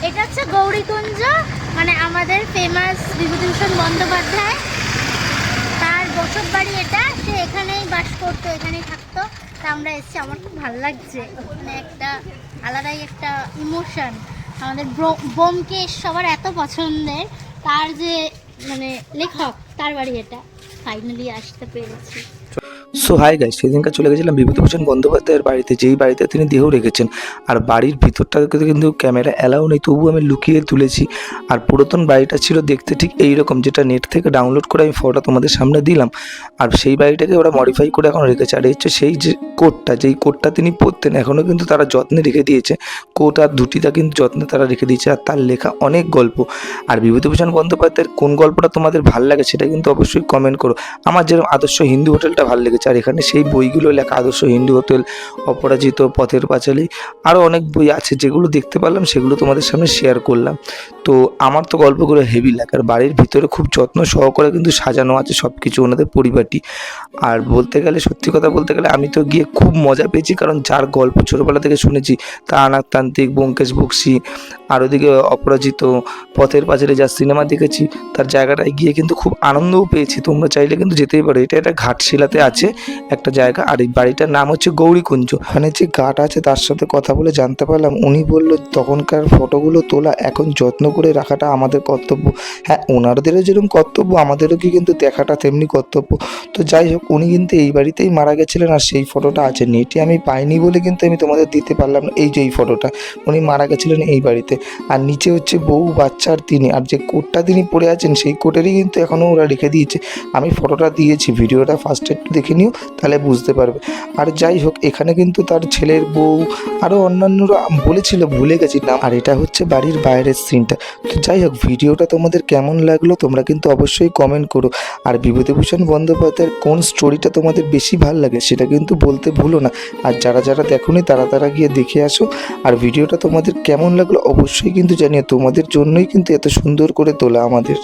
এটা হচ্ছে গৌরীকুঞ্জ, মানে আমাদের ফেমাস বিভূতিভূষণ বন্দ্যোপাধ্যায় তার বসত বাড়ি এটা। সে এখানেই বাস করতো, এখানেই থাকতো। তা আমরা এসেছি, আমার খুব ভালো লাগছে। মানে একটা আলাদাই একটা ইমোশন। আমাদের ব্যোমকেশ সবার এত পছন্দের, তার যে মানে লেখক, তার বাড়ি এটা। ফাইনালি আসতে পেরেছি। সো হাই গাইস, সেদিনকার চলে গেছিলাম বিভূতিভূষণ বন্দ্যোপাধ্যায়ের বাড়িতে, যেই বাড়িতে তিনি দেহ রেখেছেন। আর বাড়ির ভিতরটাতে কিন্তু ক্যামেরা অ্যালাউ নেই, তবুও আমি লুকিয়ে তুলেছি। আর পুরাতন বাড়িটা ছিল দেখতে ঠিক এইরকম, যেটা নেট থেকে ডাউনলোড করে আমি ফটোটা তোমাদের সামনে দিলাম। আর সেই বাড়িটাকে ওরা মডিফাই করে এখন রেখেছে। আর হচ্ছে সেই যে কোটটা, যেই কোটটা তিনি পরতেন, এখনও কিন্তু তারা যত্নে রেখে দিয়েছে। কোট আর ধুতিটা কিন্তু যত্নে তারা রেখে দিয়েছে। আর তার লেখা অনেক গল্প। আর বিভূতিভূষণ বন্দ্যোপাধ্যায়ের কোন গল্পটা তোমাদের ভালো লাগে সেটা কিন্তু অবশ্যই কমেন্ট করো। আমার যেরকম আদর্শ হিন্দু হোটেলটা ভালো লেগেছে। আর এখানে সেই বইগুলো লেখা, আদর্শ হিন্দু হোটেল, অপরাজিত, পথের পাঁচালী, আরও অনেক বই আছে যেগুলো দেখতে পারলাম, সেগুলো তোমাদের সামনে শেয়ার করলাম। তো আমার তো গল্পগুলো হেভি লাগে। আর বাড়ির ভিতরে খুব যত্ন সহকারে কিন্তু সাজানো আছে সব কিছু, ওনাদের পরিবারটি। আর বলতে গেলে, সত্যি কথা বলতে গেলে, আমি তো গিয়ে খুব মজা পেয়েছি, কারণ যার গল্প ছোটোবেলা থেকে শুনেছি, তান্ত্রিক, ব্যোমকেশ বক্সী, আর ওদিকে অপরাজিত, পথের পাঁচালী, যার সিনেমা দেখেছি, তার জায়গাটায় গিয়ে কিন্তু খুব আনন্দও পেয়েছি। তোমরা চাইলে কিন্তু যেতেই পারো। এটা একটা ঘাটশিলাতে আছে একটা জায়গা। আর এই বাড়িটার নাম হচ্ছে গৌরীকুঞ্জ। ওখানে যে গার্ড আছে তার সাথে কথা বলে জানতে পারলাম, উনি বলল তখনকার ফটোগুলো তোলা এখন যত্ন করে রাখাটা আমাদের কর্তব্য। হ্যাঁ, ওনাদেরও যেরকম কর্তব্য, আমাদেরও কিন্তু দেখাটা তেমনি কর্তব্য। তো যাই হোক, উনি কিন্তু এই বাড়িতেই মারা গেছিলেন। আর সেই ফটোটা আছে নেটে, আমি পাইনি বলে কিন্তু আমি তোমাদের দিতে পারলাম না। এই যে এই ফটোটা, উনি মারা গেছিলেন এই বাড়িতে। আর নিচে হচ্ছে বউ, বাচ্চা আর তিনি। আর যে কোটটা তিনি পরে আছেন, সেই কোটেরই কিন্তু এখনও ওরা রেখে দিয়েছে। আমি ফটোটা দিয়েছি, ভিডিওটা ফার্স্টে একটু দেখে নিও, তাহলে বুঝতে পারবে। আর যাই হোক, এখানে কিন্তু তার ছেলের বউ, আরও অন্যান্যরা বলেছিল, ভুলে গেছি নাম। আর এটা হচ্ছে বাড়ির বাইরের সিনটা। তো যাই হোক, ভিডিওটা তোমাদের কেমন লাগলো তোমরা কিন্তু অবশ্যই কমেন্ট করো। আর বিভূতিভূষণ বন্দ্যোপাধ্যায়ের কোন স্টোরিটা তোমাদের বেশি ভালো লাগে সেটা কিন্তু বলতে ভুলো না। আর যারা যারা দেখোনি তারা গিয়ে দেখে আসো। আর ভিডিওটা তোমাদের কেমন লাগলো অবশ্যই কিন্তু জানিও, তোমাদের জন্যই কিন্তু এত সুন্দর করে তোলা আমাদের।